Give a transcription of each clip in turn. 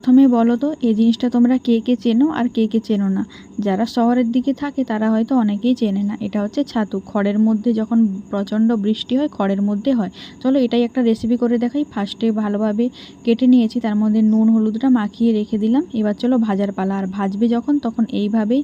প্রথমে বলো তো এই জিনিসটা তোমরা কে কে চেনো আর কে কে চেনো না? যারা শহরের দিকে থাকে তারা হয়তো অনেকেই চেনে না। এটা হচ্ছে ছাতু, খড়ের মধ্যে যখন প্রচণ্ড বৃষ্টি হয় খড়ের মধ্যে হয়। চলো এটাই একটা রেসিপি করে দেখাই। ফার্স্টে ভালোভাবে কেটে নিয়েছি, তার মধ্যে নুন হলুদটা মাখিয়ে রেখে দিলাম। এবার চলো ভাজার পালা। আর ভাজবে যখন তখন এইভাবেই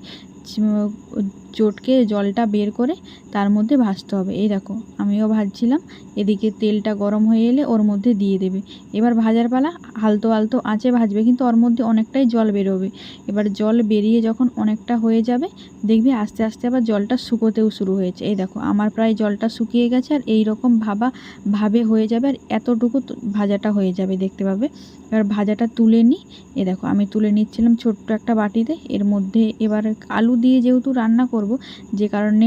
চটকে জলটা বের করে তার মধ্যে ভাজতে হবে। এই দেখো আমিও ভাজছিলাম, এদিকে তেলটা গরম হয়ে এলে ওর মধ্যে দিয়ে দেবে। এবার ভাজার পালা, আলতো আলতো আঁচে ভাজবে, কিন্তু ওর মধ্যে অনেকটাই জল বেরোবে। এবার জল বেরিয়ে যখন অনেকটা হয়ে যাবে দেখবে আস্তে আস্তে আবার জলটা শুকোতেও শুরু হয়েছে। এই দেখো আমার প্রায় জলটা শুকিয়ে গেছে, আর এই রকম ভাবে হয়ে যাবে, আর এতটুকু ভাজাটা হয়ে যাবে দেখতে পাবে। এবার ভাজাটা তুলে নিই। এ দেখো আমি তুলে নিচ্ছিলাম ছোট্ট একটা বাটিতে। এর মধ্যে এবার আলু দিয়ে যেহেতু রান্না করব, যে কারণে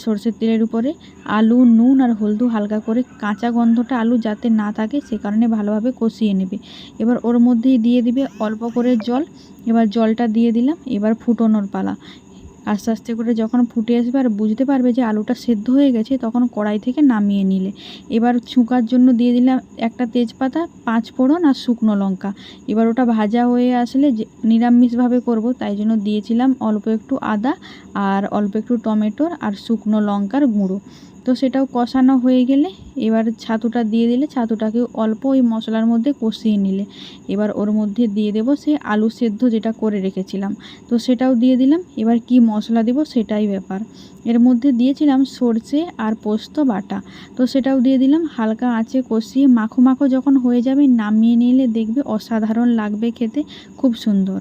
সরষের তেলের উপরে আলু, নুন আর হলুদ হালকা করে, কাঁচা গন্ধটা আলু যাতে না থাকে সে কারণে ভালোভাবে কষিয়ে নেবে। এবার ওর মধ্যেই দিয়ে দিবে অল্প করে জল। এবার জলটা দিয়ে দিলাম। এবার ফুটোনোর পালা। আস্তে আস্তে করে যখন ফুটে আসবে আর বুঝতে পারবে যে আলুটা সেদ্ধ হয়ে গেছে, তখন কড়াই থেকে নামিয়ে নিলে। এবার ছুঁকার জন্য দিয়ে দিলাম একটা তেজপাতা, 5 ফোড়ন আর শুকনো লঙ্কা। এবার ওটা ভাজা হয়ে আসলে, যে নিরামিষভাবে করব তাই জন্য দিয়েছিলাম অল্প একটু আদা আর অল্প একটু টমেটোর আর শুকনো লঙ্কার গুঁড়ো। তো সেটাও কষানো হয়ে গেলে এবার ছাতুটা দিয়ে দিলে, ছাতুটাকে অল্প ওই মশলার মধ্যে কষিয়ে নিলে এবার ওর মধ্যে দিয়ে দেবো সেই আলু সেদ্ধ যেটা করে রেখেছিলাম। তো সেটাও দিয়ে দিলাম। এবার কি মশলা দেব সেটাই ব্যাপার। এর মধ্যে দিয়েছিলাম সর্ষে আর পোস্ত বাটা, তো সেটাও দিয়ে দিলাম। হালকা আঁচে কষিয়ে মাখো মাখো যখন হয়ে যাবে নামিয়ে নিলে দেখবে অসাধারণ লাগবে খেতে, খুব সুন্দর।